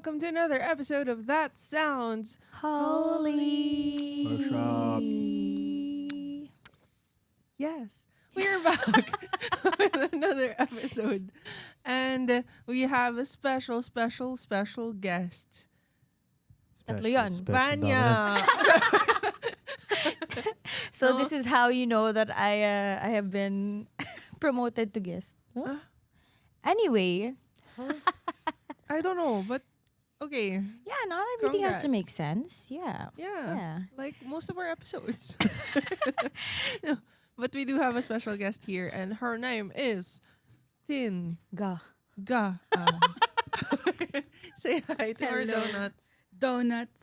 welcome to another episode of That Sounds Holy. Workshop. Yes, we're back with another episode. And we have a special guest. Tatlo yan. Vanya. So this is how you know that I have been promoted to guest. Huh? Anyway. I don't know, but okay. Yeah, not everything has to Congrats. make sense. Yeah. Yeah. Like most of our episodes. No, but we do have a special guest here, and her name is Tin Ga. Ga. Say hi to our Hello. donuts. Donuts.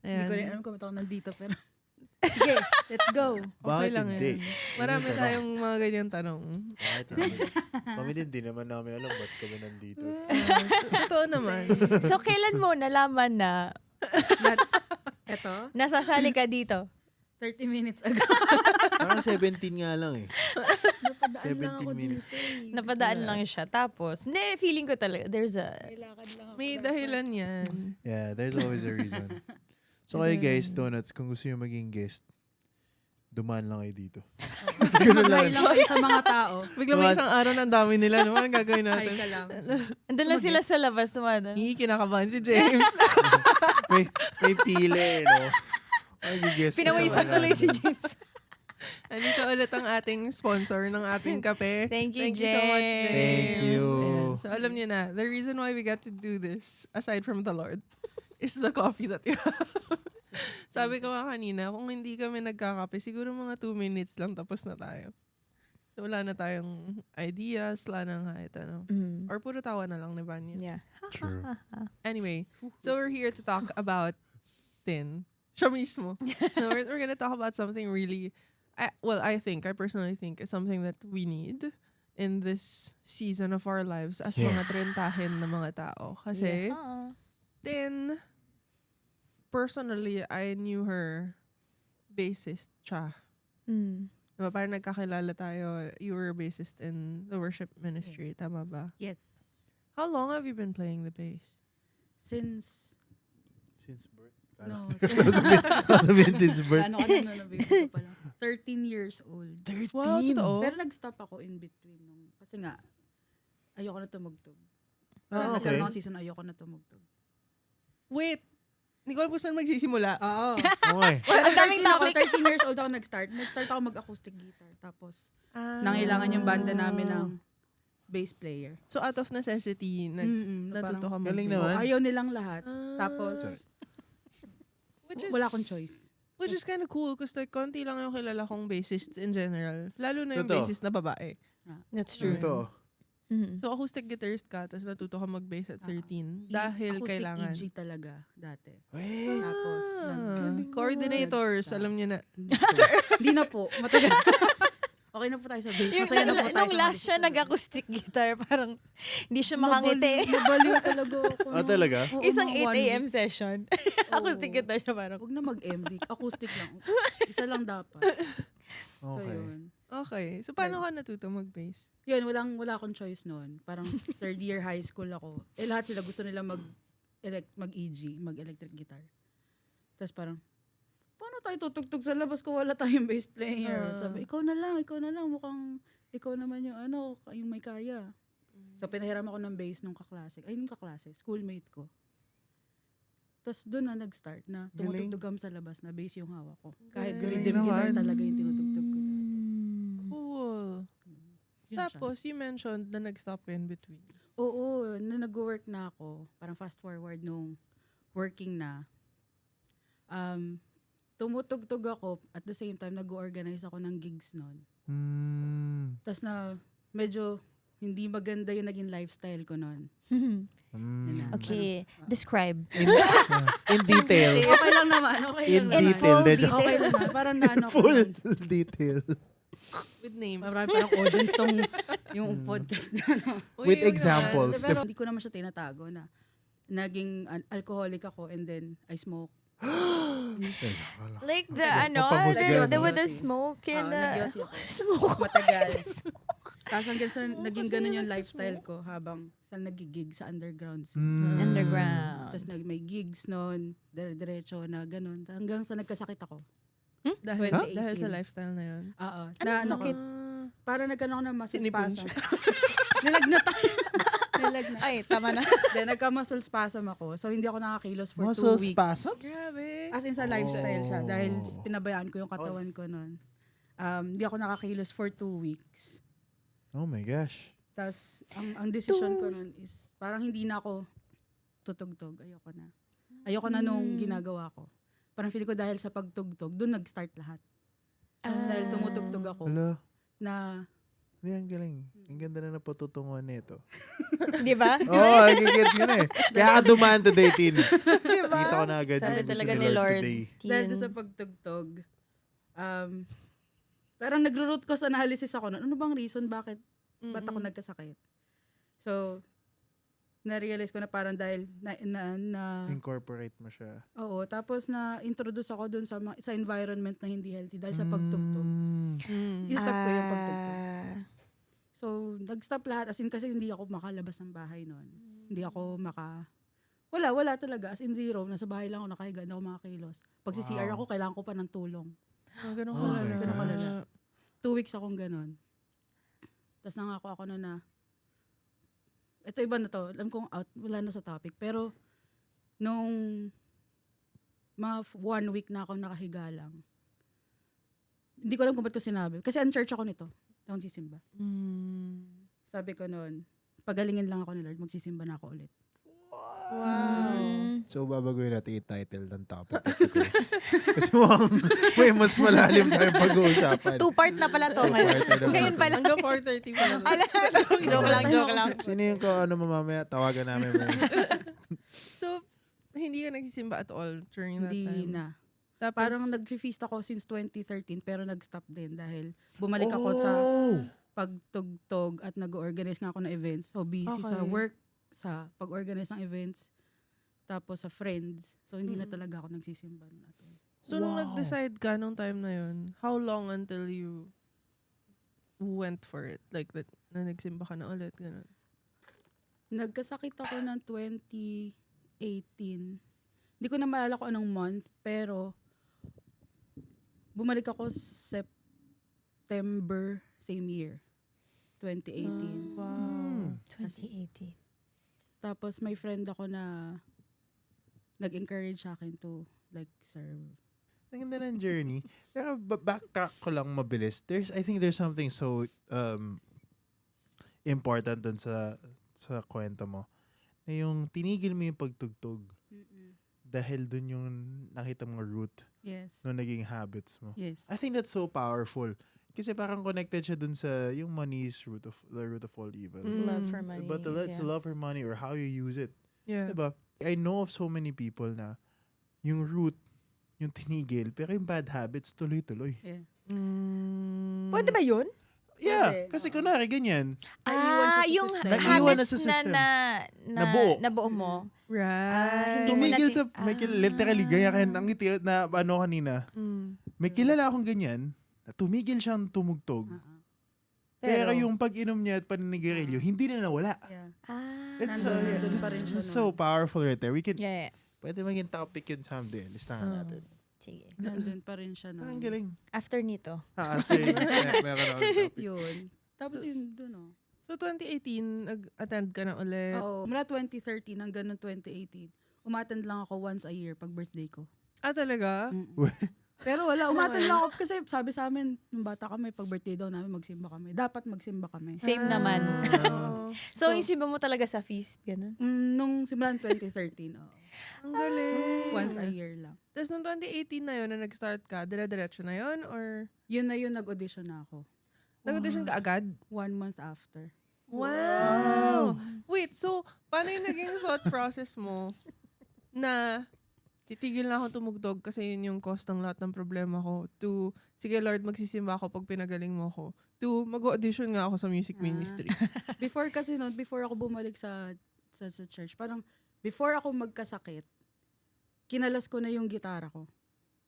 Hindi ko rin Ayan. alam kung ako nandito pero... Sige, let's go. Okay Bakit lang hindi? yan. Marami tayong mga ganyan tanong. Bakit hindi? Kami din, di naman namin alam ba't kami nandito. Totoo naman. So kailan mo nalaman na Eto, nasasali ka dito? 30 minutes ago. Parang 17 nga lang eh. Napadaan lang 17 ako minutes. dito eh. Napadaan lang siya. Tapos, feeling ko talaga, there's a... Lakad lang ako. May dahilan yan. Yeah, there's always a reason. So kayo guys, donuts, kung gusto nyo maging guest, dumaan lang kayo dito. Mag-hi lang kayo sa mga tao. Bigla may isang araw ng dami nila. No? Anong gagawin Hi natin? ka lang. Andun lang sila sa labas, tumada. Kinakabahan si James. may pili, no? Mag-guest Pinawisan tuloy si James. Andito ulit ang ating sponsor ng ating kape. Thank you, so much, James. James. Thank you. Ayan. So alam niyo na, the reason why we got to do this, aside from the Lord, is the coffee that you have. Sabi ko nga kanina, kung hindi kami nagkakape, siguro mga 2 minutes lang tapos na tayo. So wala na tayong ideas, wala nang kahit ano. Mm. Or puro tawa na lang ni Vanya. Yeah. True. Anyway, so we're here to talk about Tin. Siya mismo. No, we're gonna talk about something really, I personally think is something that we need in this season of our lives as Yeah. mga trentahin na mga tao. Kasi, Yeah. Tin, personally, I knew her bassist siya. Mm. Diba, parang nagkakilala tayo, you were a bassist in the worship ministry, tama ba? Yes. How long have you been playing the bass? Since... Since birth. No. Sabihin since birth. Ano ka na baby ko pa lang. 13 years old. 13? Wow, totoo? Pero nag-stop ako in between. Kasi nga, ayoko na tumugtog. Ah, okay. Nagkaroon ako season, ayoko na tumugtog. Wait, hindi ko alam kung saan magsisimula. Oo. Okay. Ang daming 13 years old ako nag-start. Nag-start ako mag-acoustic guitar. Tapos, nangailangan yung banda namin ng bass player. So out of necessity, natuto ka Galing mag-bass. naman. Ayaw nilang lahat. Tapos, wala akong choice. Which is kind of cool because like konti lang yung kilala kong bassists in general. Lalo na yung Totoo. bassist na babae. That's true. Ito. Mhm. So acoustic guitarist ka, tapos natuto ka mag-bass at 13. Dahil Acoustic kailangan. EG talaga dati. Wait. Tapos, Coordinators, Nag-stop. alam niyo na. Hindi na po. Matagal. Okay na po tayo sa bass. Yung Masaya na po tayo nung sa last siya bass. nag-acoustic guitar, parang hindi siya makangiti. Nabaliw talaga ako. Talaga? Oo, Isang mga 8 a.m. session. Oo. Acoustic guitar siya parang. Huwag na mag-MD. Acoustic lang. Isa lang dapat. So, Okay. yun. Okay. So paano ka natuto mag-bass? Yun, wala akong choice noon. Parang third year high school ako. Lahat sila gusto nila mag-EG, mag-electric guitar. Tapos parang, paano tayo tutugtog sa labas kung wala tayong bass player? Sabi, ikaw na lang. Mukhang ikaw naman yung yung may kaya. So, pinahiram ako ng bass nung kaklase, schoolmate ko. Tapos doon na nag-start na tumutugtog kami sa labas na bass yung hawak ko. Kahit Galing rhythm guitar naman. talaga yung tinutugtog ko. Cool. Yun siya. Tapos, you mentioned na nag-stop ka in between. Oo, na nag-work na ako, parang fast forward nung working na, tumutugtog ako, at the same time, nag-organize ako ng gigs noon. Tapos na, medyo hindi maganda yung naging lifestyle ko noon. Okay, describe. In detail. Okay lang naman, okay In lang naman. detail. Okay lang naman, parang naano ko. Full detail. With names. Marami parang audience tong yung podcast na. No? Uy, With yun examples. Pero hindi ko naman siya tinatago na naging alcoholic ako and then I smoke. Like the, Mapangusga. with the smoke and the... Nagyosi ako. Smoke. Matagal. Tapos hanggang sa naging ganun yung lifestyle ko habang sa nagigig sa underground scene. Underground. Tapos may gigs noon, dire-diretso na ganun. Hanggang sa nagkasakit ako. Dahil, 2018. dahil sa lifestyle na yun. Oo. Anong sakit? Parang nagkaroon ako ng muscle Sinipon spasm. siya. Nilagnat ako. Nilagnat. Ay, tama na. Then nagka-muscle spasm ako. So hindi ako nakakilos for 2 Muscle weeks. spasms? Grabe. As in sa lifestyle siya. Dahil pinabayaan ko yung katawan ko noon. Hindi ako nakakilos for 2 weeks. Oh my gosh. Tapos, ang decision ko nun is, parang hindi na ako tutugtog. Ayoko na. Ayoko na nung ginagawa ko. Parang feeling ko dahil sa pagtugtog, doon nag-start lahat. Dahil tumutugtog ako Hello? na, Hindi, ang galing. Ang ganda na napatutunguhan nito. Di ba? Oo, gets ko na eh. Kaya ka dumaan today, Tin. Diba? Kita ko na agad Sabi yung gusto talaga ni ni Lord Lord. today. dahil doon sa pagtugtog, parang nagro-root cause analysis ako nun. Ano bang reason bakit ba't ako nagkasakit? So, na-realize ko na parang dahil Incorporate mo siya. oo, tapos na-introduce ako dun sa environment na hindi healthy dahil sa pagtugtog. I-stop ko yung pagtugtog. So, nag-stop lahat. As in, kasi hindi ako makalabas ng bahay noon. Hindi ako wala talaga. As in, zero. Nasa bahay lang ako nakahiga. Hindi ako makakilos. Pag si CR ako, kailangan ko pa ng tulong. Ganun Oh ka my na. gosh. kalala. 2 weeks akong ganun. Tapos nangako ako na ito iba na to. Alam kong wala na sa topic. Pero, nung mga 1 week na ako nakahiga lang, hindi ko alam kung ba't ko sinabi. Kasi church ako nito. Hindi ako sisimba. Sabi ko noon, pagalingin lang ako ni Lord, magsisimba na ako ulit. Wow. So, babagoy natin i-title ng topic of this. Kasi mukhang may mas malalim tayong pag-uusapan. 2-part na pala to ngayon. Two-part na Ngayon pala. Hanggang 4:30 pa lang. Joke lang. Sino yung mamaya, tawagan namin mo. So, hindi ka nagsisimba at all during that Hindi time? na. Tapos, Parang nag-feast ako since 2013 pero nag-stop din dahil bumalik ako sa pagtugtog at nag-organize nga ako ng events. So busy sa Okay. work, sa pag-organize ng events, tapos sa friends. So hindi na talaga ako nagsisimba. so nung nag-decide ka nung time na yun, how long until you went for it? Like, that, na nagsimba ka na ulit, gano'n? Nagkasakit ako ng 2018. Hindi ko na maalala ko anong month, pero bumalik ako September same year, 2018. Wow. 2018. Tapos may friend ako na nag-encourage sa akin to like serve. Ang ganda ng journey. Pero backtrack ko lang mabilis. I think there's something so important dun sa kwento mo. Na yung tinigil mo yung pagtugtog dahil dun yung nakita mong root Yes. no naging habits mo. Yes. I think that's so powerful. Kasi parang connected siya dun sa yung money is the root of all evil. Love for money. But it's a love for money or how you use it. Yeah. Diba? I know of so many people na yung root, yung tinigil, pero yung bad habits tuloy-tuloy. Yeah. Pwede ba yun? Yeah, Pwede, kasi kunwari ganyan. Naiiwan siya sa Yung system. Naiiwan na habits sa system. na Nabuo. nabuo mo. Right. Tumigil natin- sa, may literally, gaya kayo ng ngiti na ano kanina. May kilala akong ganyan, na tumigil siyang tumugtog. Pero yung pag-inom niya at paninigarilyo, hindi na nawala. Yeah. It's, Nandun pa rin siya it's so powerful right there. We can, Yeah. pwede maging topic yun someday. Listahan natin. Sige. Nandun pa rin siya. Ang galing. After nito. After, meron ako ng topic. Yun. Tapos yun dun So, 2018, nag-attend ka na ulit. Oo. Mula 2013 hanggang noong 2018, umattend lang ako once a year pag birthday ko. Ah, talaga? Pero wala, umattend lang ako kasi sabi sa amin, nung bata kami, pag birthday daw namin, magsimba kami. Dapat magsimba kami. Same naman. Oh. So, yung simba mo talaga sa feast, ganun? Nung simulan 2013, Ang galing. once a year lang. Tapos nung 2018 na yun, na nag-start ka, dire-diretso na yun? Or Yun na yun, nag-audition na ako. nag-audition ka agad? 1 month after. Wow! Wait, so, paano yung naging thought process mo na titigil na ako tumugtog kasi yun yung cause ng lahat ng problema ko, to, sige Lord, magsisimba ako pag pinagaling mo ako, to, mag-audition nga ako sa music ministry. Before kasi noon, before ako bumalik sa church, parang before ako magkasakit, kinalas ko na yung gitara ko.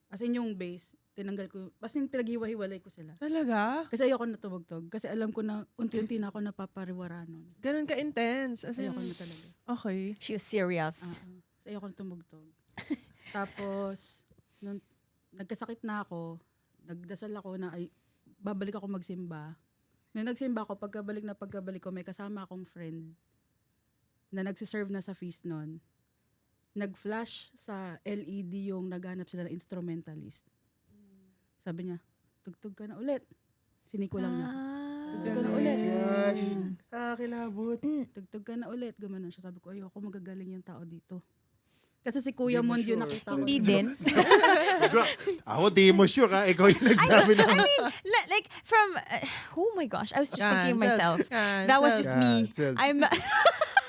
As in yung bass, tinanggal ko. As in pinaghiwa-hiwalay ko sila. Talaga? Kasi ayoko na tumugtog. Kasi alam ko na unti-unti na ako napapariwara nun. Ganun ka-intense. As in, Ayoko na talaga. okay. She was serious. Kasi ayoko na tumugtog. Tapos, nung nagkasakit na ako, nagdasal ako na ay, babalik ako magsimba. Nung nagsimba ako, pagkabalik ko, may kasama akong friend na nagsiserve na sa feast nun. Nag-flash sa LED yung naghanap sila ng instrumentalist. Sabi niya, tugtog ka na ulit. Siniko lang niya. Tugtog ka na ulit. Gosh. Kilabot. Tugtog ka na ulit. Gumanon siya. Sabi ko, ayoko magagaling yung tao dito. Kasi si Kuya Di mo Mond yun sure. nakita ko. Hindi din. Ako, di mo sure ha. Ikaw yung nagsabi na. Like, from, oh my gosh, I was just thinking of Cancel. myself. Cancel. That was just me. Cancel. I'm not,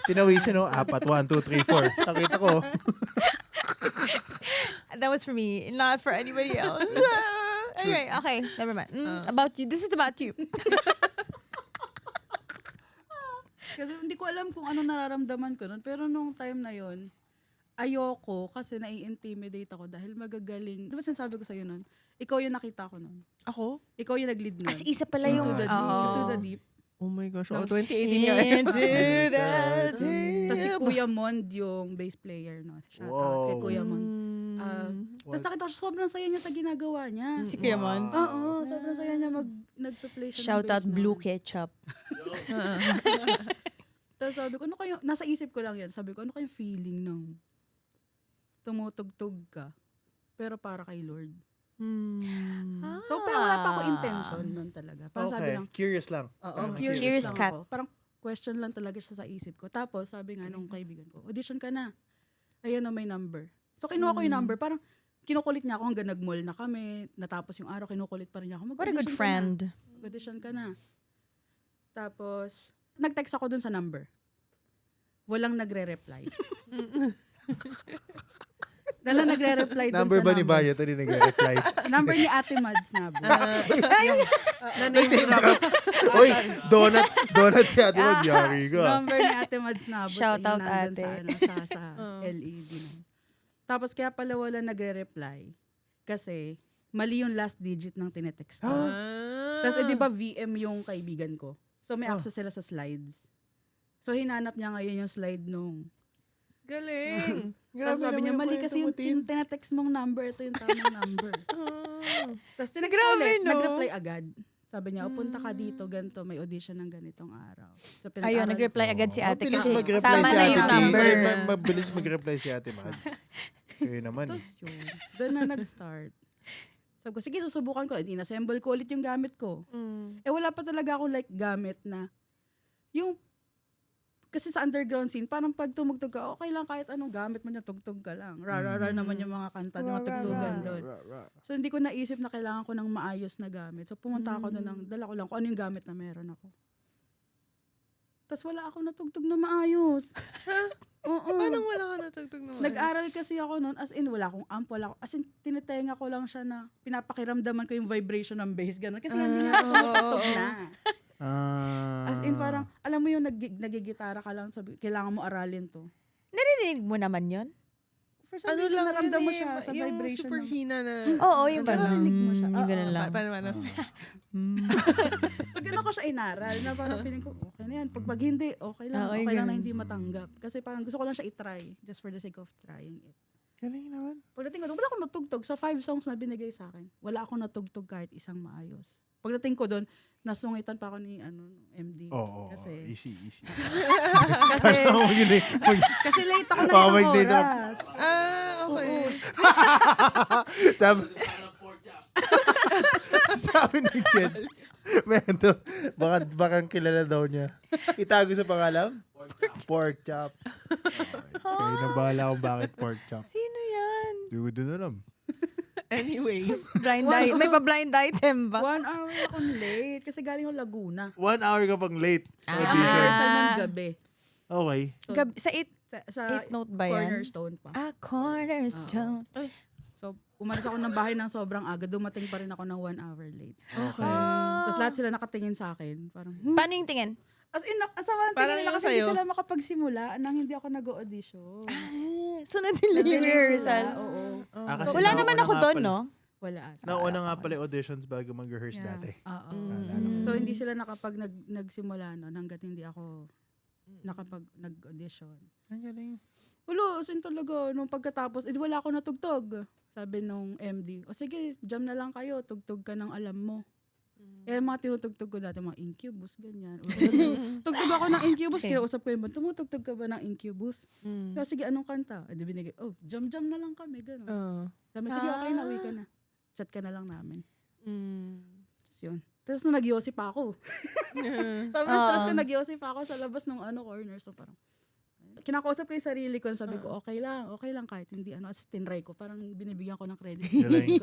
Pinawisin no, 4, 1, 2, 3, 4. Nakita ko. that was for me, not for anybody else. Anyway, okay, never mind. About you. This is about you. Kasi hindi ko alam kung ano nararamdaman ko nun. Pero nung time na yon, ayoko kasi nai-intimidate ako dahil magagaling. Di ba sinasabi ko sa'yo nun? Ikaw yung nakita ko nun. Ako? Ikaw yung nag-lead nun. As isa pala yung, Into the deep. Into the deep. Oh my gosh. No. Oh, 2018 nga. Into the deep. Tapos si Kuya Mond yung bass player nun. Shout out kay Wow. Kuya Mond. Tapos nakita ko siya, sobrang saya niya sa ginagawa niya. Si Kuya Mon. Oo, sobrang saya niya nagpa-play siya Shout ng out bass Blue nun. Ketchup. Tapos sabi ko, ano kayo, nasa isip ko lang yan, sabi ko, ano kayong feeling ng tumutugtog ka, pero para kay Lord. So, pero wala pa ako intention nun talaga. Parang sabi Okay. lang, Curious lang. oo, Curious Curious lang cat. ako. Parang question lang talaga siya sa isip ko. Tapos, sabi nga nung kaibigan ko, audition ka na. Ayan na may number. So, kinuha ko yung number. Parang, kinukulit niya ako hanggang nag-mall na kami. Natapos yung araw, kinukulit pa rin niya ako. What a good "Mag-audition ka na." friend. Mag-audition ka na. Tapos, nag-text ako dun sa number. Walang nagre-reply. Wala nagre-reply dun Number sa ba ni number. Banyo? Ito rin nag-reply. Number ni Ate Mads Nabo. Uy, donut si Ate Mag. Yari ka. Number ni Ate Mads Nabo. Shout out, nandun Ate. sa LED na. Tapos kaya pala wala nagre-reply. Kasi mali yung last digit ng tinetext ko. Tapos di ba VM yung kaibigan ko? So may access sila sa slides. So hinanap niya ngayon yung slide nung Galing. tapos sabi niya, mali kasi yung tinatext mong number, ito yung tamang number. Tapos tinext ko Grabe, ulit, no? nag-reply agad. Sabi niya, punta ka dito, ganito, may audition ng ganitong araw. So, Ayun, pinag-aral nag-reply agad si ate Mabilis kasi mag-reply tama si na Ate yung T. number. Ay, mabilis mag-reply si Ate Mads. Kayo naman. Tapos yun, doon na nag-start. Sabi ko, sige, susubukan ko. In-assemble ko ulit yung gamit ko. Eh, wala pa talaga akong like gamit na, yung, kasi sa underground scene, parang pag tumugtog ka, okay lang kahit anong gamit mo niya, tugtog ka lang. Ra-ra-ra naman yung mga kanta, mga tugtugan doon. So, hindi ko naisip na kailangan ko ng maayos na gamit. So, pumunta ako doon, dala ko lang kung ano yung gamit na meron ako. Tapos wala akong natugtog na maayos. Oo. Paano wala ka natugtog naman? Nag-aral kasi ako noon, as in, wala akong amp, wala ako. As in, tinitenga ko lang siya na pinapakiramdaman ko yung vibration ng bass, gano'n. Kasi hindi nga ako natugtog na. As in, parang, alam mo yung nagigitara ka lang, sabi, kailangan mo aralin to. Naririnig mo naman yun? For some Ano reason, lang naramdam mo yun siya eh, sa yung vibration. super ng- hina na. Oo, yung parang. Narinig mo siya. Yung ganun lang. Paano? So, gano'n ko siya inaral na parang feeling ko, okay na yan. Pag hindi, okay lang. Okay, Okay lang na ganun. hindi matanggap. Kasi parang gusto ko lang siya itry, just for the sake of trying it. Galing naman. Pagdating ko doon, wala akong natugtog. Sa 5 songs na binigay sa akin, wala akong natugtog kahit isang maayos. Pagdating ko doon, nasungitan pa ako ni MD. Oo. Kasi, Easy. kasi, kasi late ako ng isang mag-date ako. oras. Okay. Sabi ni Jen, Mento, baka kilala daw niya. Itago sa pangalan? Pork chop. Kaya na bahala kung bakit pork chop. Sino yan? Hindi ko din alam. Anyways. May pa-blind item ba? 1 hour akong late kasi galing ako Laguna. 1 hour ka pang late sa Ah. audition. Rehearsal ng gabi. Okay. So, Sa sa eighth note ba yan? Cornerstone pa. Cornerstone. So, umalis ako ng bahay ng sobrang aga. Dumating pa rin ako ng 1 hour late. Okay. Tapos lahat sila nakatingin sa akin. Parang, Paano yung tingin? As in, asama ng Parang tingin nila yung kasi hindi sa'yo. sila makapagsimula nang hindi ako nag-audition. So, na-delay yung rehearsals. Oo. Kasi Wala nauna naman nga ako doon, pala- no? Wala. Nauna nga pala yung auditions bago mag-rehearse Yeah. dati. Oo. Naalala ko. So, hindi sila nagsimula nun hanggat hindi ako nag-audition. Ang galing. Wala, as in talaga, nung pagkatapos, wala ako natugtog. Sabi nung MD, o sige, jam na lang kayo, tugtog ka ng alam mo. Eh, mga tinutugtog ko dati, mga Incubus, ganyan. Tugtog ako ng Incubus, Okay. kaya usap ko yung tumutugtog ka ba ng Incubus? Mm. Kaya sige, anong kanta? Di binigay, jam-jam na lang kami, gano'n. Oo. Sabi, sige, okay na, uwi ka na. Chat ka na lang namin. Mm. Tapos yun. Tapos nung nagyosi pa ako. Sabi, stress ko, nagyosi pa ako sa labas ng corner. So parang, kinakausap ko yung sarili ko, sabi ko, okay lang, kahit hindi, as tinry ko, parang binibigyan ko ng credit. Galing.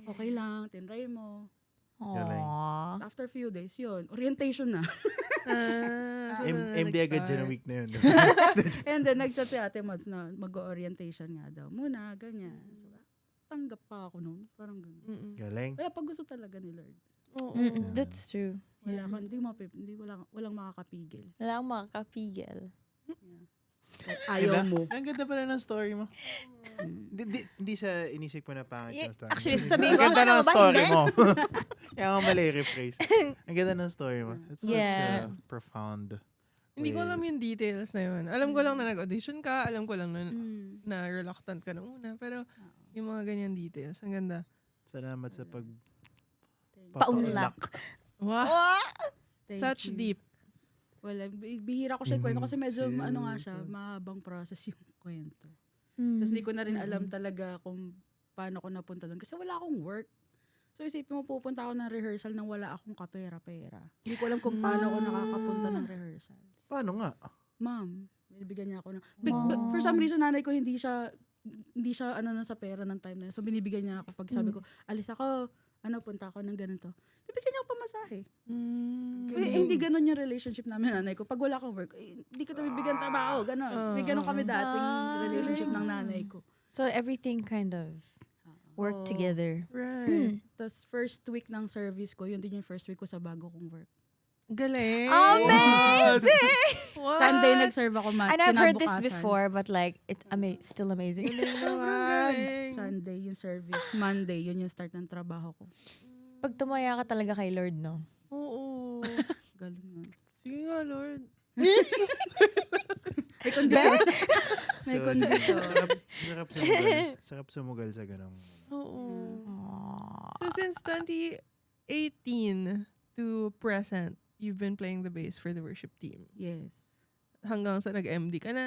Okay lang, tinry mo. Galing. Aww. So after few days, yun, orientation na. So, MD agad dyan ang week na yun. And then, nag-chat si Ate Mads na mag-orientation nga daw. Muna, ganyan. So, tanggap pa ako noon. Parang gano'n. Mm-mm. Galing. Kaya pag gusto talaga ni Lord. Oo. That's true. Walang makakapigil. Wala akong makakapigil. Kahit ayaw mo. Ang ganda pala ng story mo. Hindi sa inisip ko na pangit yung story. Actually, sasabihin ko, ang ganda ano ng ba, story hindi? mo. Kaya nga mali rephrase. Ang ganda ng story mo. It's such Yeah. a profound. Hindi ko alam yung details na yun. Alam ko lang na nag-audition ka, alam ko lang na reluctant ka nung una. Pero yung mga ganyan details, ang ganda. Salamat sa Paunlak. Wow! Thank Such you. deep. Wala, bihira ko siya kwento kasi medyo Mm, ano nga siya, mahabang process yung kwento. Tapos hindi ko na rin alam talaga kung paano ko napunta doon kasi wala akong work. So isipin mo pupunta ako ng rehearsal nang wala akong kapera-pera. Hindi ko alam kung paano ako nakakapunta ng rehearsal. Paano nga? Ma'am, binibigyan niya ako ng for some reason nanay ko hindi siya ano na sa pera ng time na yun. So binibigyan niya ako pag sabi ko, alis ako, punta ako ng ganito. Bibigyan niya ako pamasahe. Hindi ganun yung relationship namin nanay ko. Pag wala akong work, hindi ko ito bibigyan trabaho. Ganon. May ganon kami dating relationship ng nanay ko. So, everything kind of worked together. Right. Tapos first week ng service ko, yun din yung first week ko sa bago kong work. Galing. Amazing! What? Sunday nag-serve ako And I've heard this kinabukasan. before, but like, still amazing. Galing. Sunday yung service. Monday, yun yung start ng trabaho ko. Pag tumaya ka talaga kay Lord, no? Oo. Galing nun. Sige nga, Lord. May condition. May So, condition. sarap sumugal sa ganong. Oo. So since 2018 to present, you've been playing the bass for the worship team. Yes. Hanggang sa nag-MD ka na.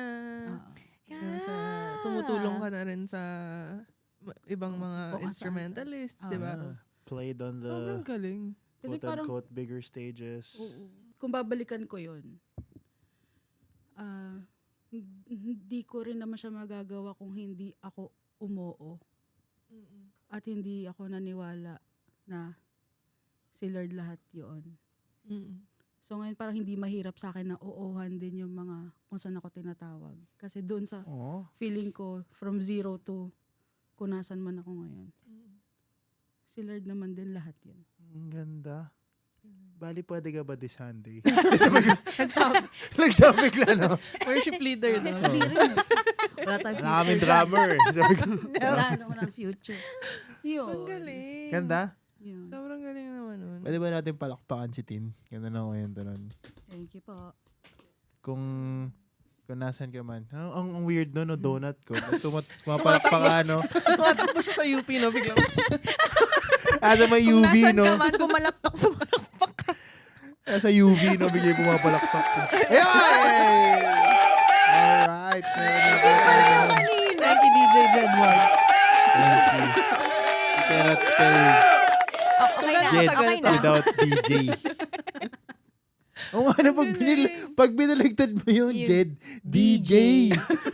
Hanggang sa tumutulong ka na rin sa ibang mga Kung instrumentalists, di ba? Played on the Sobrang galing. Kasi parang, quote-unquote bigger stages. kung babalikan ko yun, hindi ko rin naman siya magagawa kung hindi ako umoo. At hindi ako naniwala na si Lord lahat yun. So ngayon parang hindi mahirap sa akin na oohan din yung mga kung saan ako tinatawag. Kasi doon sa Oh. feeling ko from 0 to kung nasan man ako ngayon. Si Lord naman din lahat yun. Ang ganda. Bali, pwede ka ba this Sunday? Nagtawag. Nag-topic lang, no? Worship leader, no? Hindi rin eh. Wala tayong Wala kaming future. drummer. Sabi ko, Wala naman ang future. Yun. Ang galing. ganda. Yun. Sobrang galing naman nun. Pwede ba natin palakpakan si Tin? Ganda na kwento nun. Thank you po. Kung nasan ka man. Ang weird no, donut ko. Tumapalakpak ka, no? Tumatakbo siya sa UP, no? Biglang. Sa may UV, Nasaan no? ka man, pumalakpak ka. Sa UV, no? Bigla pumapalakpak. Ayun! Alright. Kanina. Thank you, DJ Jedward. Thank you. You cannot spell Okay na, Jed okay na. without DJ. O nga na, pag binaligtad mo yung Jed, DJ.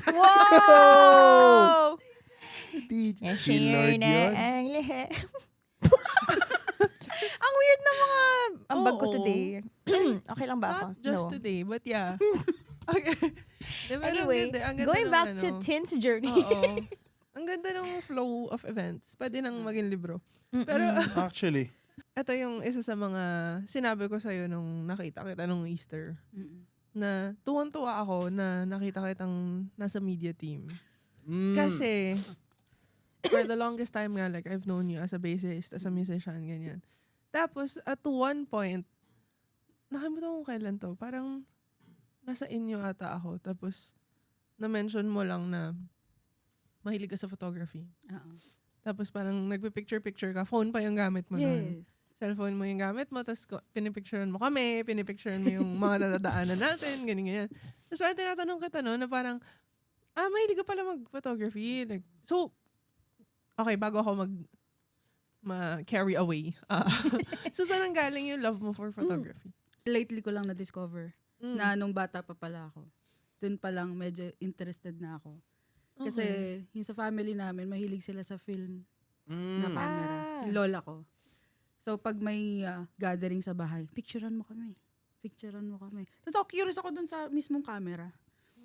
Wow! DJ. Si Share Lord na yun. ang lahat. Ang weird ng mga ambag ko Oo. today. Okay lang ba ako? Not just No. today, but yeah. Okay. Diba, Anyway, ang ganda going ng back ano. to Tin's journey. Oo. Ang ganda ng flow of events. Pwede nang maging libro. Pero, Actually. Ito yung isa sa mga sinabi ko sa'yo nung nakita kita nung Easter. Mm-mm. Na tuwan-tuwa ako na nakita kitang nasa media team. Mm. Kasi, for the longest time nga, like, I've known you as a bassist, as a musician, ganyan. Tapos, at one point, nakalimutan ko kailan to, parang nasa inyo ata ako. Tapos, na-mention mo lang na mahilig ka sa photography. Oo. Tapos parang nagpipicture-picture ka, phone pa yung gamit mo nun. Yes. Cellphone mo yung gamit mo, tapos pinipicturean mo kami, pinipicturean mo yung mga nadadaanan natin, ganyan. Tapos parang tinatanong kita no, na parang, mahilig ka pala mag-photography. Like, so, okay, bago ako ma-carry away. So, saan ang galing yung love mo for photography? Lately ko lang na-discover na nung bata pa pala ako. Doon pa lang medyo interested na ako. Kasi yung sa family namin, mahilig sila sa film na camera. Yung lola ko. So pag may gathering sa bahay, picturean mo kami. Tapos ako curious ako dun sa mismong camera.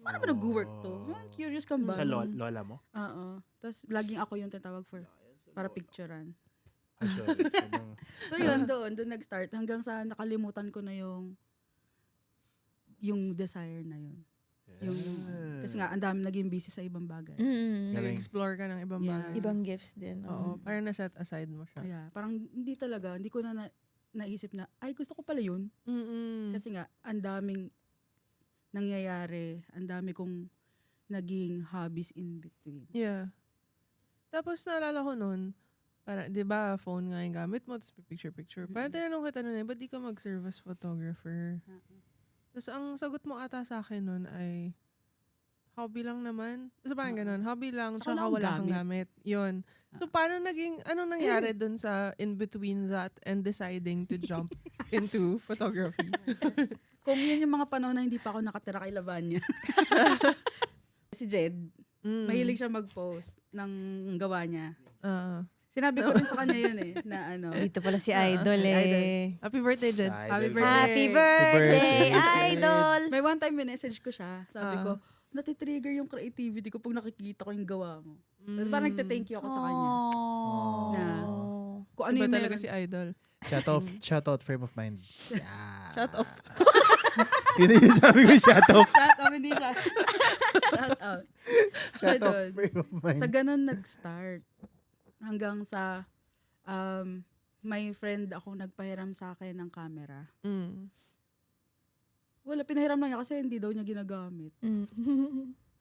Paano ba nag-work to? Curious kang ba? Sa lola mo? Oo. Tapos laging ako yung tatawag para picturean. Ah, sorry. So yun, doon nag-start. Hanggang sa nakalimutan ko na yung desire na yun. Kasi nga, ang dami naging busy sa ibang bagay. Nag-explore ka ng ibang Yeah. bagay. Ibang gifts din. Oo, parang na-set aside mo siya. Yeah, parang hindi ko na naisip na, ay gusto ko pala yun. Kasi nga, ang daming nangyayari, ang dami kong naging hobbies in between. Yeah. Tapos naalala ko nun, para, di ba, phone nga yung gamit mo, tapos picture-picture. Parang tinanong kita nun ba't di ka mag-serve as photographer? Tapos ang sagot mo ata sa akin nun ay, hobby lang naman. So parang ganun, hobby lang, Saka tsaka wala wala akong kang gamit. Yun. So paano anong nangyari dun sa in between that and deciding to jump into photography? Kung yun yung mga panahon na hindi pa ako nakatira kay Lavanya. Si Jed, mahilig siya mag-post ng gawa niya. Sinabi ko rin sa kanya yun na Dito pala si Idol eh. Happy birthday, Jed. Happy birthday. Happy birthday, Idol! May one time message ko siya. Sabi ko, natitrigger yung creativity ko pag nakikita ko yung gawa mo. So, parang nagte-thank you ako sa kanya. Na, kung ano Iba yung talaga meron. si Idol. Shout out frame of mind. Shut off. Yun yung sabi ko, shout out. Shout out, hindi siya. Shout out. Shout out Doon. frame of mind. Sa ganun nag-start. Hanggang sa may friend ako nagpahiram sa akin ng camera. Wala, pinahiram lang niya kasi hindi daw niya ginagamit.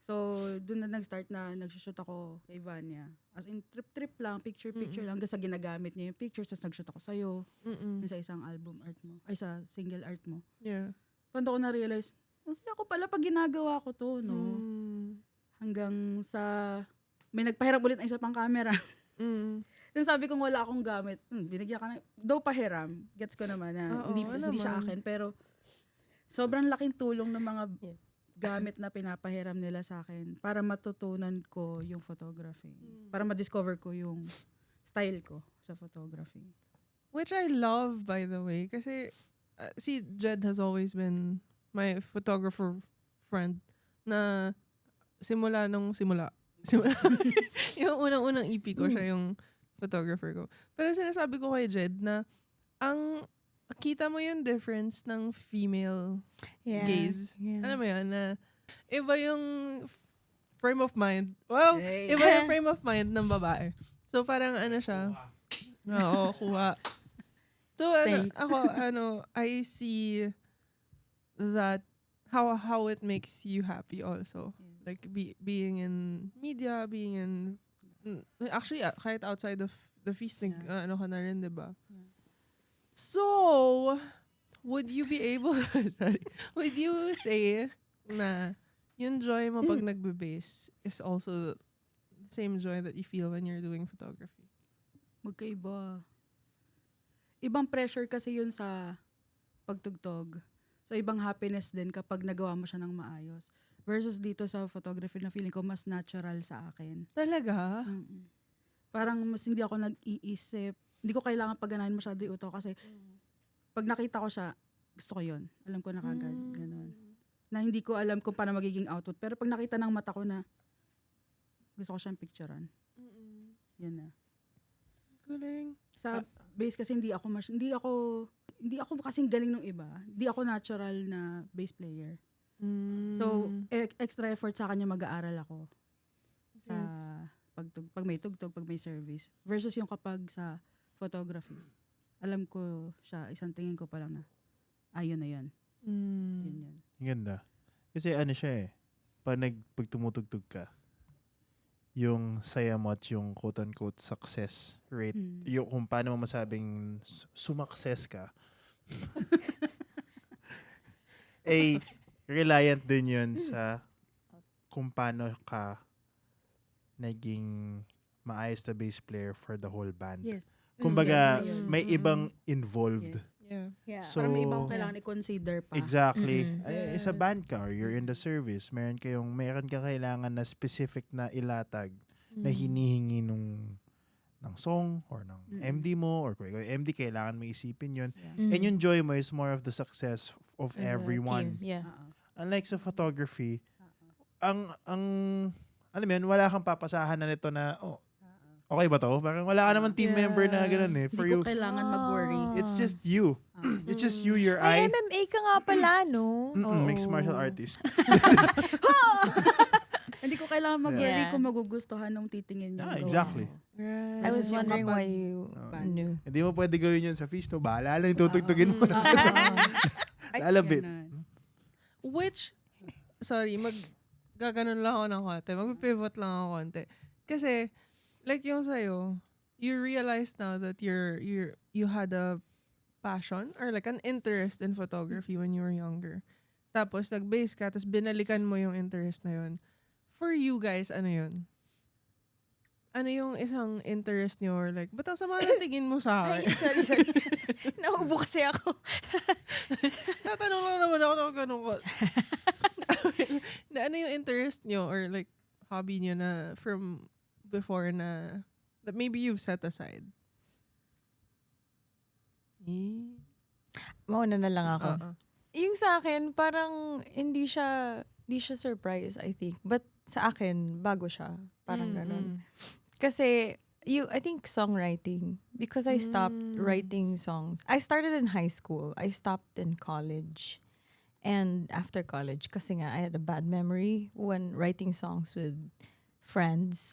So, doon na nag-start na nag-shoot ako kay Vanya. As in, trip-trip lang, picture-picture lang. Hanggang sa ginagamit niya yung pictures, tapos nag-shoot ako sa'yo. Yung sa isang album art mo. Ay, sa single art mo. Yeah. Paano ko na-realize, masaya ko pala pag ginagawa ko to, no? Hanggang sa, may nagpahiram ulit ng isa pang camera. Yung sabi kong wala akong gamit, binigyan ka na, though pahiram, gets ko naman na hindi siya akin, pero sobrang laking tulong ng mga gamit na pinapahiram nila sa akin para matutunan ko yung photography. Para ma-discover ko yung style ko sa photography. Which I love, by the way. Kasi, si Jed has always been my photographer friend na simula. Yung unang-unang EP ko, siya yung photographer ko. Pero sinasabi ko kay Jed na kita mo yung difference ng female gaze. Alam mo yan, na iba yung frame of mind. Wow! Hey. Iba yung frame of mind ng babae. So parang siya. Oo, kuha. So I see that how it makes you happy also. Like being in media, being in actually kahit outside of the feast, ka na rin, 'di ba? So, would you be able, would you say na yung joy mo pag nagbe-bass is also the same joy that you feel when you're doing photography? Magkaiba. Ibang pressure kasi yun sa pagtugtog. So, ibang happiness din kapag nagawa mo siya ng maayos. Versus dito sa photography na feeling ko mas natural sa akin. Talaga? Parang mas hindi ako nag-iisip. Hindi ko kailangan pagganahin masyado yung utak kasi pag nakita ko siya, gusto ko yun. Alam ko na kagad. Ganun. Na hindi ko alam kung paano magiging output. Pero pag nakita ng mata ko na gusto ko siyang picturean. Yan na. Galing. bass kasi hindi ako kasing galing ng iba. Hindi ako natural na bass player. So, extra effort sa kanya mag-aaral ako. Sa pag may tugtog, pag may service. Versus yung kapag sa photography. Alam ko siya, isang tingin ko pa lang na, ayun na yun. Yun yun. Ang ganda. Kasi ano siya pag tumutugtog ka, yung saya mo at yung quote-unquote success rate, yung kung paano mo masabing sumakses ka, reliant din yun sa kung paano ka naging maayos na bass player for the whole band. Yes. Kumbaga, Yes, may ibang involved. Yes. Yeah. So, Parang may ibang kailangan i-consider pa. exactly. Mm-mm. Ay, sa band ka or you're in the service, meron ka kailangan na specific na ilatag na hinihingi ng song or ng MD mo or kung ikaw yung MD, kailangan mo isipin yun. Yeah. And yung joy mo is more of the success of everyone. Team. Yeah. Unlike sa photography, ang alam mo yun, wala kang papasahan na nito na, okay ba to? Parang wala ka naman team member na gano'n eh. For Hindi you, ko kailangan mag-worry. it's just you. It's just you, your eye. Ay, MMA ka nga pala, no? Mixed martial artist. Hindi ko kailangan mag-worry Yeah. kung magugustuhan nung titingin yung Exactly. Right. I was Versus yung wondering kapag- why you Band. knew. Hindi mo pwede gawin yun sa feast, no? Bahala lang yung tutugtugin mo. Lalabit. Sorry, gaganon lang ako ng konti. Mag-pivot lang ako konti. Kasi, like yung sa'yo, you realize now that you had a passion or like an interest in photography when you were younger. Tapos, nag-base ka, tapos binalikan mo yung interest na yun. For you guys, ano yun? Ano yung isang interest niyo or like, ba't ang sama ng tingin mo sa Ay, akin? sorry. Naubo kasi ako. Tatanong lang naman ako ng ganun ko. Ano yung interest niyo or like hobby niyo na from before na that maybe you've set aside? Mauna na lang ako. Oo. Yung sa akin, parang hindi siya surprise, I think. But sa akin, bago siya. Parang ganun. Kasi, I think songwriting. Because I stopped writing songs. I started in high school. I stopped in college. And after college, kasi nga, I had a bad memory when writing songs with friends.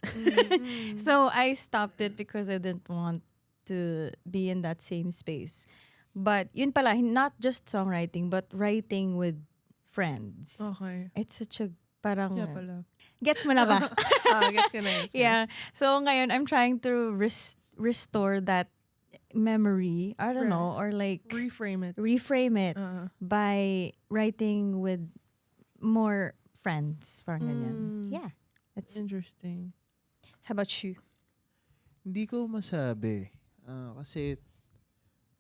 So, I stopped it because I didn't want to be in that same space. But, yun pala, not just songwriting, but writing with friends. Okay. It's such a, parang, Kaya pala. gets mo na ba? Gets ka na. Yeah. So, ngayon, I'm trying to restore that memory. I don't know. Or like, Reframe it. reframe it Uh, by writing with more friends. Parang ganyan. Yeah. That's, interesting. how about you? Hindi ko masabi. Kasi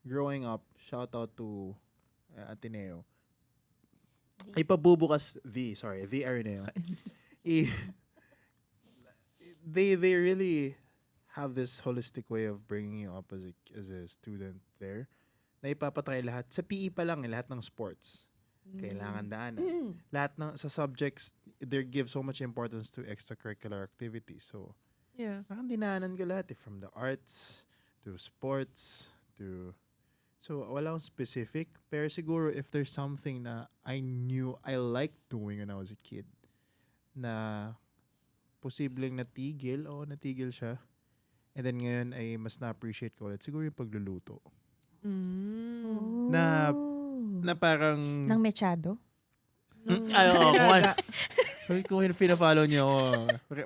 growing up, shout out to Ateneo. Ipabubukas the Ateneo. They really have this holistic way of bringing you up as a student there. Na ipapatry lahat. Sa PE pa lang, lahat ng sports. Kailangan daanan. Lahat ng sa subjects, they give so much importance to extracurricular activities. So, Yeah. parang dinaanan ko lahat from the arts to sports to so wala akong specific pero siguro if there's something na I knew I liked doing when I was a kid na posibleng natigil siya and then ngayon ay mas na-appreciate ko ulit siguro yung pagluluto Na- na parang Nang mechado? Kung pina-follow niyo ako,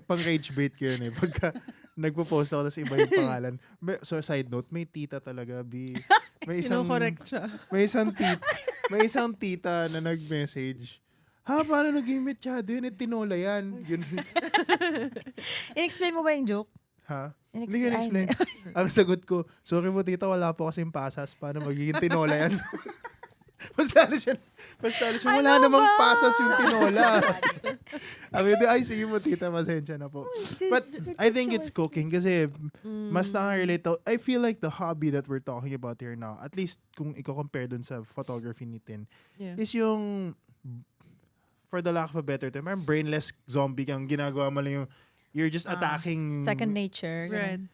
pang rage bait ko yun eh. Pagka nagpo-post ako tapos iba yung pangalan. So side note, may tita talaga, B. May Kino-correct siya. may isang tita na nag-message. Ha, paano naging mechado yun? Tinola yan. Yun. In-explain mo ba yung joke? Ha? In-explain- Hindi ko in-explain. Ang sagot ko, sorry po tita, wala po kasing pasas. Paano magiging tinola yan? Mas lalo siya, wala Ano namang ba? pasas yung tinola. Ay, sige po tita, pasensya na po. But I think it's cooking kasi mas nakaka-relate to. I feel like the hobby that we're talking about here now, at least kung i-compare dun sa photography ni Tin, Yeah. is yung, for the lack of a better term, parang brainless zombie kang ginagawa mo lang yung, you're just attacking. Second nature. Right.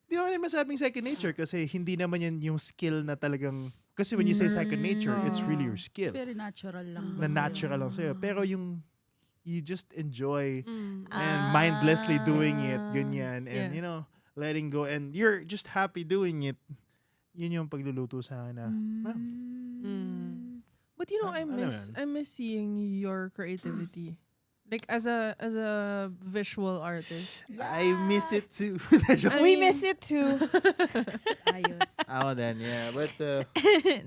Di ako rin masabing second nature kasi hindi naman yan yung skill na talagang, kasi when you say second nature, it's really your skill. Very natural lang. Na natural lang sa'yo. Pero yung you just enjoy Mm. and mindlessly doing it, ganyan, Yeah. and letting go, and you're just happy doing it. Yun yung pagluluto sa akin na, well, But I Ano miss seeing your creativity. Like as a visual artist. I miss it too. We miss it too. Ayos. Ako din, yeah. But,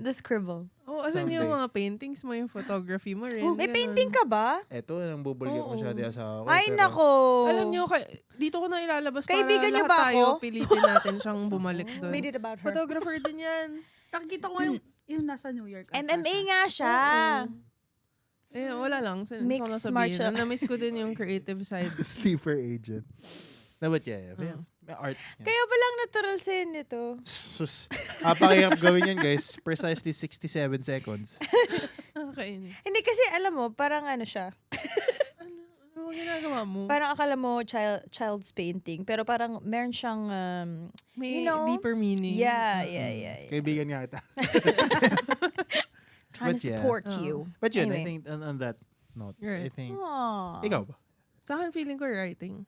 The scribble. Oh, asan yung Someday. mga paintings mo, yung photography mo rin. May ganun. painting ka ba? eto, nang bubulgit mo siya di asawa ko. Ay, pero- nako. Alam niyo, dito ko na ilalabas Kaibigan para niyo lahat ba tayo ako? pilitin natin siyang bumalik doon. Made it about her. Photographer din yan. Nakikita ko yung nasa New York. MMA nga siya. Eh, wala lang. Mixed martial- Na-miss ko din yung creative side. Sleeper agent. No, but yeah, may arts. Yeah. Kaya palang natural sa'yo nito. Sus, napakahirap gawin yan, guys. Precisely 67 seconds. Okay. Hindi kasi alam mo, parang ano siya. Ano ginagawa mo? Parang akala mo child's painting. Pero parang meron siyang, May you know, deeper meaning. yeah. Kaibigan nga kita. Trying But to yeah. support you. But yun, I Anyway. think on that note, Right. I think, Aww. ikaw ba? Sa akin, feeling ko writing.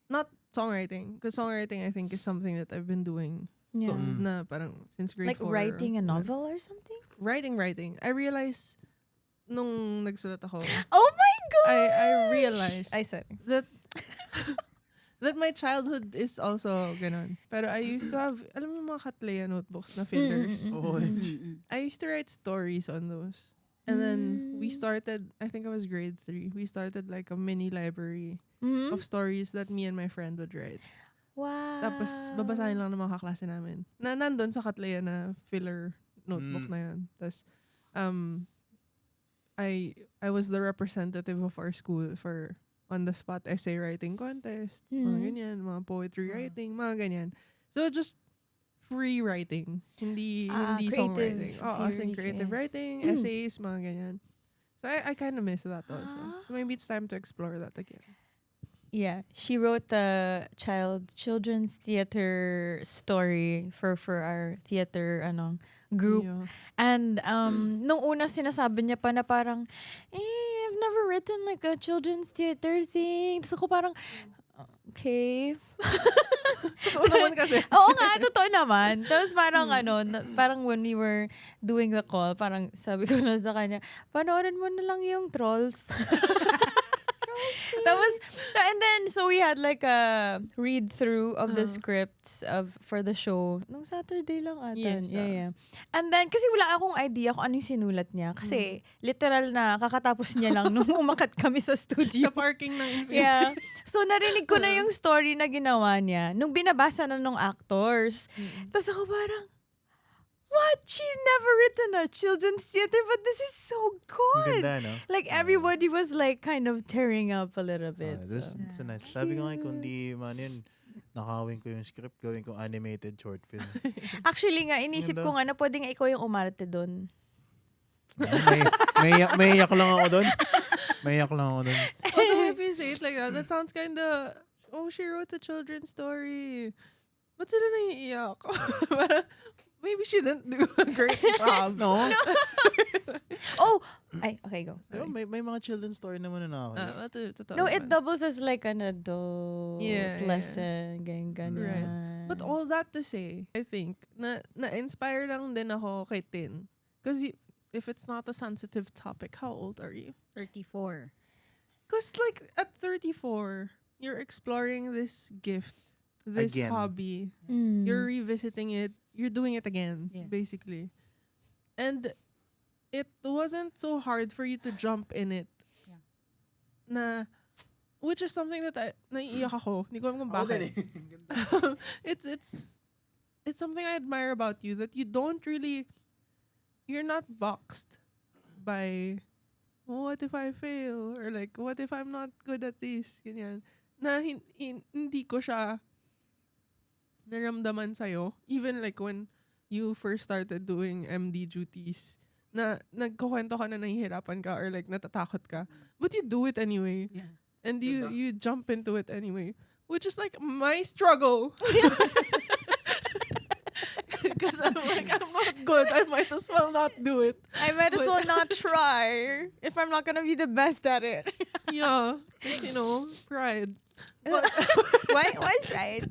Not songwriting. Because songwriting, I think, is something that I've been doing Yeah. na parang since grade Like 4. writing a novel or something? Writing. I realized nung nagsulat ako, Oh my God! I realized Ay, sorry. that that my childhood is also ganun. Pero I used to have, alam mo yung mga Katleya notebooks na fillers? Oh, I used to write stories on those. And then we started, I think I was grade 3, we started like a mini library Mhm. of stories that me and my friend would write. Wow. Tapos babasahin lang ng mga kaklase namin. Na nandun sa Katleya na filler notebook Mm. na yun. Tapos, I was the representative of our school for on-the-spot essay writing contests, mga Mm. ganyan, mga poetry writing, mga ganyan. So, just free writing. Hindi Creative songwriting. Oh, as in theory, creative yeah. writing, essays, mga ganyan. So, I kind of miss that also. So, maybe it's time to explore that again. Yeah, she wrote the children's theater story for our theater group. Yeah. And nung una sinasabi niya pa na parang I've never written like a children's theater thing. So ko parang okay. Oo naman kasi. Oo nga, totoo naman. Tapos parang parang when we were doing the call, parang sabi ko na sa kanya, panoorin mo na lang yung Trolls. Tapos, and then, so we had like a read-through of the scripts for the show. Nung Saturday lang ata. Yes, Yeah. And then, kasi wala akong idea kung ano yung sinulat niya. Kasi, literal na, kakatapos niya lang nung umakat kami sa studio. Sa parking ng Infinity. Yeah. So, narinig ko na yung story na ginawa niya nung binabasa na nung actors. Tapos ako parang, what? She's never written a children's theater, but this is so Ang good. ganda, no? Like, everybody was like kind of tearing up a little bit. That's so nice. Sabi ko nga, kung di man yun, nakawin ko yung script, gawin ko animated short film. Actually nga, inisip ko nga na pwedeng ikaw yung umarte doon. may iyak lang ako doon. May iyak lang ako doon. Although if you say it like that sounds kinda, oh, she wrote a children's story. Ba't sila naiiyak? Parang, maybe she didn't do a great job. No? Oh! Ay, okay, go. Diba, may mga children's story naman na ako. Totoo No, naman. it doubles as like an adult Yeah. lesson. Ganyan. Right. But all that to say, I think, na-inspire lang din ako kay Tin. Because if it's not a sensitive topic, how old are you? 34. Because like at 34, you're exploring this gift, this Again. hobby. Mm. You're revisiting it. You're doing it again, Yeah. basically. And it wasn't so hard for you to jump in it. Yeah. Na, which is something that naiiyak ako. Hindi ko alam kung bakit. It's something I admire about you, that you don't really, you're not boxed by, what if I fail? Or like, what if I'm not good at this? Ganyan. Na hindi ko siya naramdaman sa'yo. Even like when you first started doing MD duties, na nagkukwento ka na nahihirapan ka or like natatakot ka. But you do it anyway. Yeah. And you jump into it anyway. which is like my struggle. Because I'm like, I'm not good. I might as well not do it. I might as well not try if I'm not gonna be the best at it. Yeah, it's, pride. But, Why try it?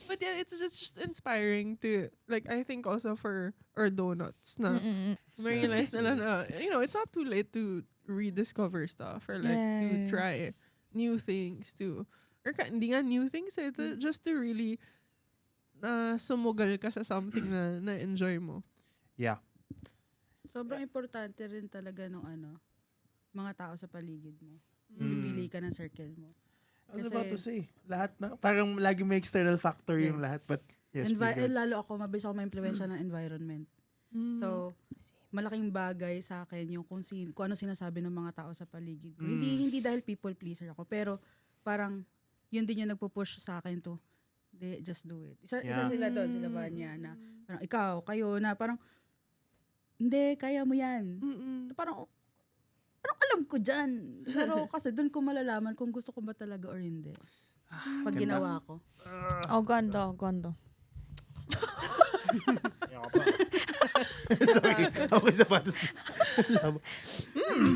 but yeah, it's just inspiring to, like, I think also for our donuts na ma-realize nila na, it's not too late to rediscover stuff or like to Yeah. try new things to, or hindi nga new things, just to really sumugal ka sa something na na-enjoy mo. Yeah. Sobrang importante rin talaga nung mga tao sa paligid mo. Mm. Pipili ka ng circle mo. I was Kasi- about to say, lahat na, parang lagi may external factor yung Yes. lahat, but yes, Lalo ako, mabilis ako ma-impluensya ng environment. So, malaking bagay sa akin yung kung ano sinasabi ng mga tao sa paligid ko. Hindi dahil people pleaser ako, pero parang yun din yung nagpo-push sa akin to. Just do it. Isa Yeah. sila doon, sila ba niya na parang ikaw, kayo na parang hindi, kaya mo yan. Parang anong alam ko dyan? Pero kasi doon ko malalaman kung gusto ko ba talaga or hindi. Pag ganda. ginawa ko. Oh, ganda. Sorry, okay sapatos ko.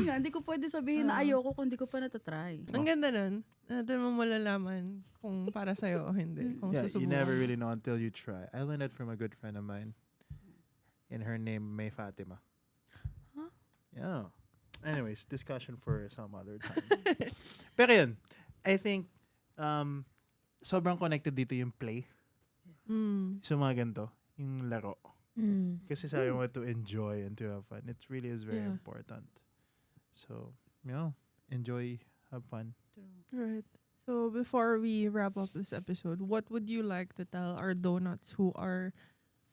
Hindi ko pwede sabihin na ayoko kung hindi ko pa natatry. Ang ganda nun. Doon mo malalaman kung para sa'yo o hindi. Kung Yeah, you susubukan. never really know until you try. I learned it from a good friend of mine. In her name, May Fatima. Huh? Yeah. Anyways, discussion for some other time. Pero yun, I think sobrang connected dito yung play. So mga ganito, yung laro. Kasi sabi mo to enjoy and to have fun. It really is very Yeah. important. So, enjoy, have fun. Right. So before we wrap up this episode, what would you like to tell our donuts who are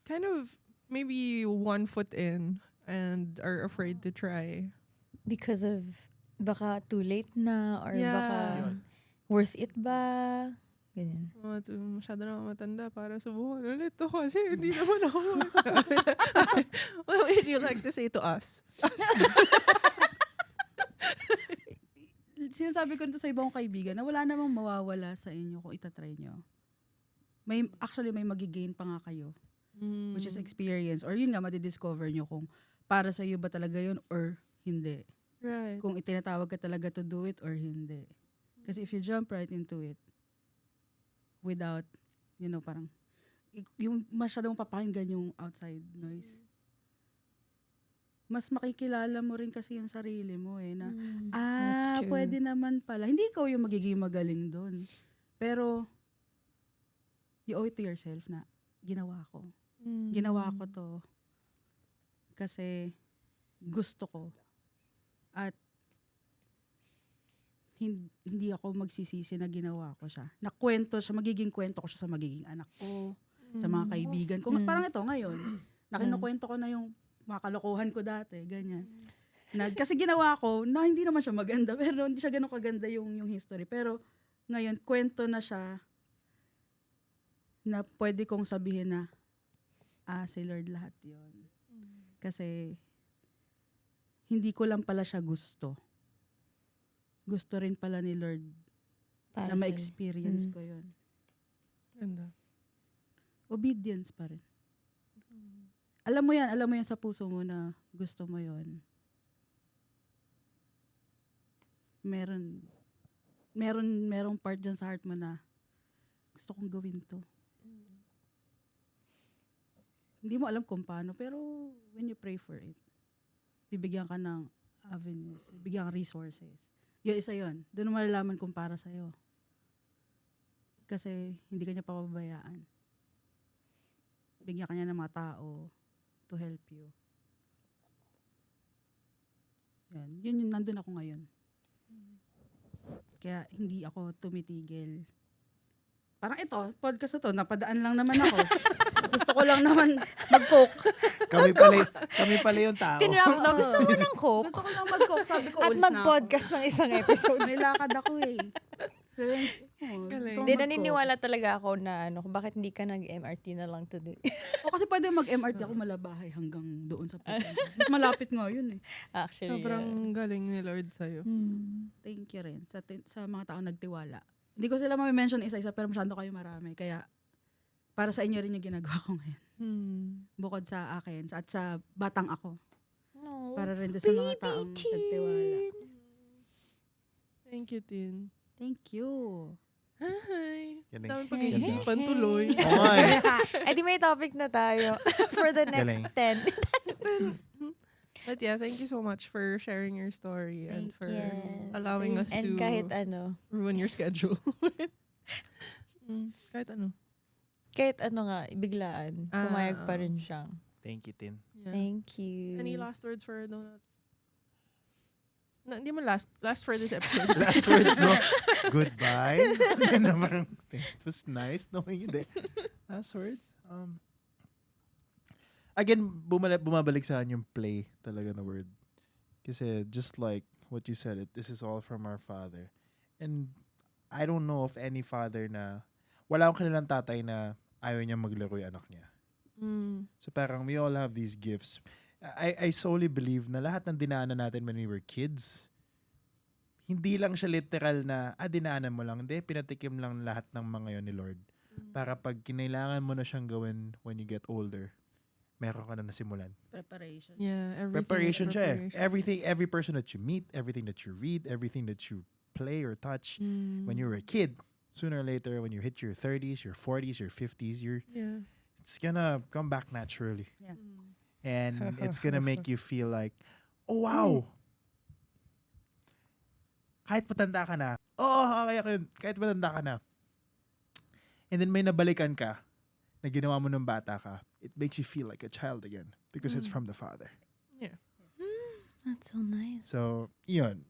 kind of maybe 1 foot in and are afraid to try? Because of baka too late na or Yeah. baka Yun. worth it ba? Ganyan. Masyado na matanda para subukan ulit to kasi hindi naman ako. What would you like to say to us? Sinasabi ko nito sa ibang kaibigan na wala namang mawawala sa inyo kung itatry nyo. May magigain pa nga kayo. Which is experience. Or yun nga, madidiscover nyo kung para sa iyo ba talaga yun or hindi. Right. Kung itinatawag ka talaga to do it or hindi. Kasi if you jump right into it without, parang yung masyadong papakinggan yung outside noise, mas makikilala mo rin kasi yung sarili mo na That's true. pwede naman pala. Hindi ikaw yung magiging magaling doon. Pero you owe it to yourself na ginawa ko. Ginawa ko to kasi gusto ko. At hindi ako magsisisi na ginawa ko siya. Magiging kwento ko siya sa magiging anak ko, sa mga kaibigan ko. Parang ito ngayon, nakinukwento ko na yung mga kalokohan ko dati, ganyan. Kasi ginawa ko, na hindi naman siya maganda, pero hindi siya ganun kaganda yung history. Pero ngayon, kwento na siya na pwede kong sabihin na, si Lord lahat yon. Kasi, hindi ko lang pala siya gusto. Gusto rin pala ni Lord Para na sa'yo. ma-experience ko yon. Ganda. Obedience pa rin. Alam mo yan sa puso mo na gusto mo yon. Merong part dyan sa heart mo na gusto kong gawin to. Hindi mo alam kung paano, pero when you pray for it, bibigyan ka ng avenues, bibigyan ka resources. Yung isa yun. Doon mo malalaman kung para sa'yo. Kasi hindi ka niya papabayaan. Bigyan ka niya ng mga tao to help you. Yan. Yun nandun ako ngayon. Kaya hindi ako tumitigil. Parang ito, podcast na to, napadaan lang naman ako. Gusto ko lang naman mag-coke. Kami pala yung tao. Tinrap na gusto mo ng coke? Gusto ko lang mag-coke. Sabi ko, At ulis na ako. mag-podcast ng isang episode. May lakad ako eh. Sabi, Galing. gusto ko Hindi, mag-coke. naniniwala talaga ako na bakit hindi ka nag-MRT na lang today. O kasi pwede mag-MRT ako malabahay hanggang doon sa pupunta. Mas malapit nga yun eh. Actually, Sobrang galing ni Lord sa'yo. Thank you rin sa mga taong nagtiwala. Hindi ko sila ma-mention isa-isa pero masyado kayo marami. Kaya para sa inyo rin yung ginagawa ko ngayon. Bukod sa akin at sa batang ako. No. Para rin sa mga taong nagtiwala. Thank you, Tin. Thank you. Hi. Galing. Dami pag-iisipan tuloy. Oo nga eh. Eh di may topic na tayo for the next Galing. 10. But yeah, thank you so much for sharing your story and for Yes. allowing us And to kahit ano. ruin your schedule. Kahit ano. Kahit ano nga, biglaan. Pumayag pa rin siya. Thank you, Tin. Yeah. Thank you. Any last words for donuts? No, hindi mo last for this episode. Last words, no? Goodbye. Na parang, it was nice knowing you there. Last words? Again, bumabalik sa akin yung play talaga na word. Kasi just like what you said, this is all from our Father. And I don't know of any father na, wala akong kanilang tatay na ayaw niya maglaro yung anak niya. So parang we all have these gifts. I solely believe na lahat ng dinaanan natin when we were kids, hindi lang siya literal na, dinaanan mo lang. Hindi, pinatikim lang lahat ng mga yon ni Lord. Para pag kinailangan mo na siyang gawin when you get older, meron ka na nasimulan. Preparation. Yeah, Preparation siya eh. Everything, every person that you meet, everything that you read, everything that you play or touch, when you were a kid, sooner or later, when you hit your 30s, your 40s, your 50s, it's gonna come back naturally. Yeah. And it's gonna make you feel like, oh wow! Kahit matanda ka na, kahit matanda ka na, and then may nabalikan ka na ginawa mo ng bata ka, it makes you feel like a child again because it's from the Father. Yeah. That's so nice. So, yun.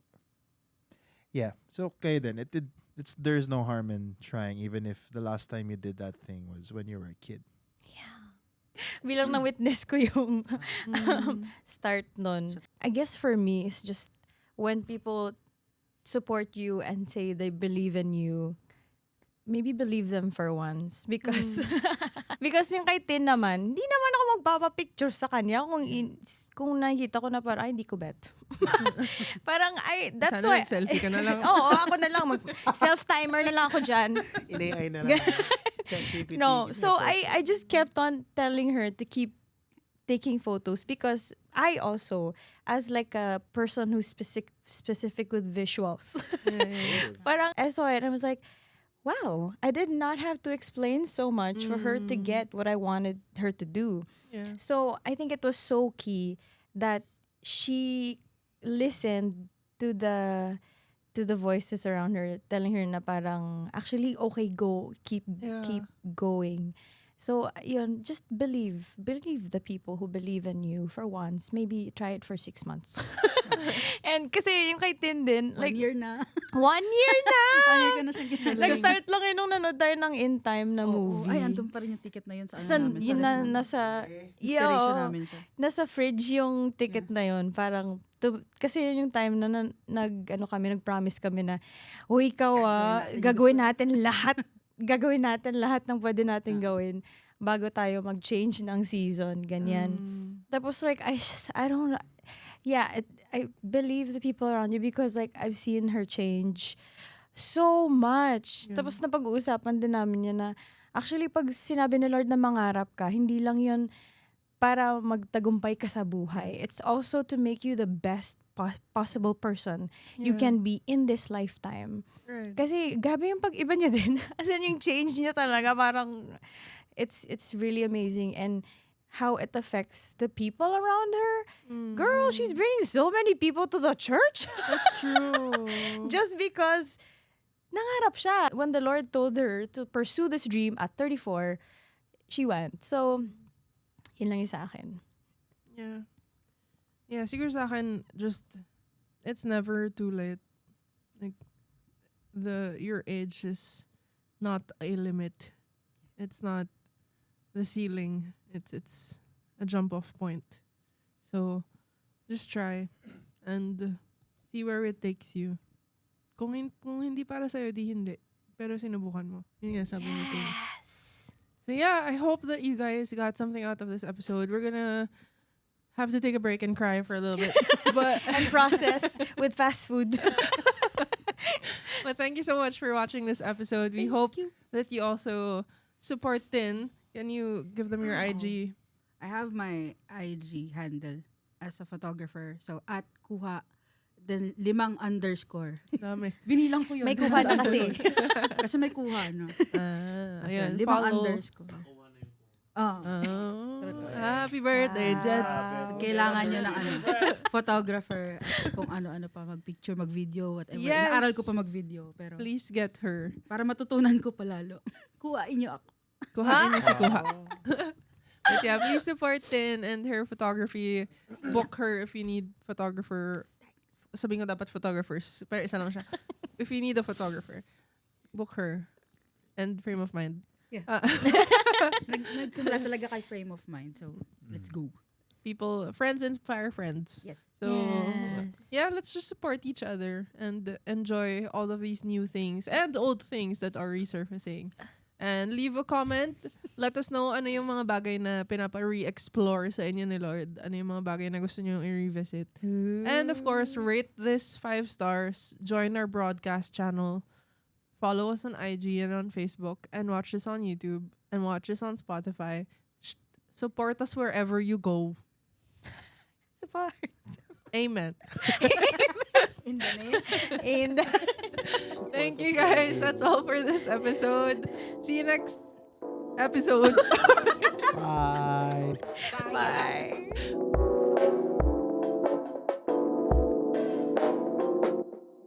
Yeah. So, kayo din. There's no harm in trying even if the last time you did that thing was when you were a kid. Bilang na-witness ko yung start nun. I guess for me, it's just when people support you and say they believe in you, maybe believe them for once. Because because yung kay Tin naman, hindi naman ako magpapapicture sa kanya kung nakikita ko na parang, hindi ko bet. Parang, that's Sana why. selfie ka na lang. Oo, ako na lang. Self-timer na lang ako dyan. In-AI na lang. ChatGPT. No, so I just kept on telling her to keep taking photos because I also, as like a person who's specific with visuals, parang I saw it and I was like, wow, I did not have to explain so much for her to get what I wanted her to do. Yeah. So I think it was so key that she listened to the voices around her telling her na parang actually okay, keep going. So yun, just believe the people who believe in you for once. Maybe try it for 6 months. And kasi yung kay Tin din, like 1 year na. 1 year na. 1 year ka na siyang ginaling. Nag-start lang yun nung nanood tayo ng In Time na movie. Ay, andun pa rin yung ticket na yun sa Sa, namin. yun na, nasa, Inspiration oo, namin siya. nasa fridge yung ticket na yun. Parang, kasi yun yung time na nag-promise kami na, ikaw gagawin natin lahat ng pwede natin gawin bago tayo mag-change ng season, ganyan. Tapos like, I don't know. Yeah, I believe the people around you because like, I've seen her change so much. Yeah. Tapos napag-uusapan din namin yan na, actually pag sinabi ni Lord na mangarap ka, hindi lang yun para magtagumpay ka sa buhay. It's also to make you the best possible person you can be in this lifetime. Right. Kasi grabe yung pag-iba niya din. As in, yung change niya talaga parang it's really amazing and how it affects the people around her. Girl, she's bringing so many people to the church. That's true. Just because nangarap siya. When the Lord told her to pursue this dream at 34, she went. So, yun lang yung sa akin. Yeah. Yeah, siguro sa akin, just, it's never too late. Like, your age is not a limit. It's not the ceiling. It's a jump off point. So, just try and see where it takes you. Kung hindi para sa'yo, di hindi. Pero sinubukan mo. Yun nga sabi ni Tin. So yeah, I hope that you guys got something out of this episode. We're gonna have to take a break and cry for a little bit. But And process with fast food. But thank you so much for watching this episode. We hope that you also support Tin. Can you give them your IG? I have my IG handle as a photographer. So, @kuha, then 5_. Dami. Binilang ko yun. May kuha na kasi. Kasi may kuha, no? Kasi Ayan, 5 follow. underscore. Oh. Happy birthday, Jet. Kailangan nyo ng photographer, kung ano-ano pa, mag-picture, mag-video, whatever. Yes. Inaaral ko pa mag-video. Pero Please get her. para matutunan ko palalo, kuhain nyo ako. Kuhain niyo si Kuha. But yeah, please support Tin and her photography. Book her if you need photographer. Sabihin ko dapat photographers. Pero isa lang siya. If you need a photographer, book her. And Frame of Mind. Yeah. Nagsimula talaga kay Frame of Mind. So, let's go. People, friends inspire friends. Yes. So, Yes. yeah, let's just support each other and enjoy all of these new things and old things that are resurfacing. And leave a comment. Let us know ano yung mga bagay na pinapa-re-explore sa inyo ni Lord. Ano yung mga bagay na gusto nyo i-revisit. And of course, rate this 5 stars. Join our broadcast channel. Follow us on IG and on Facebook. And watch us on YouTube. And watch us on Spotify. Support us wherever you go. Support. Amen. In the name. And Thank you guys. That's all for this episode. See you next episode. Bye. bye.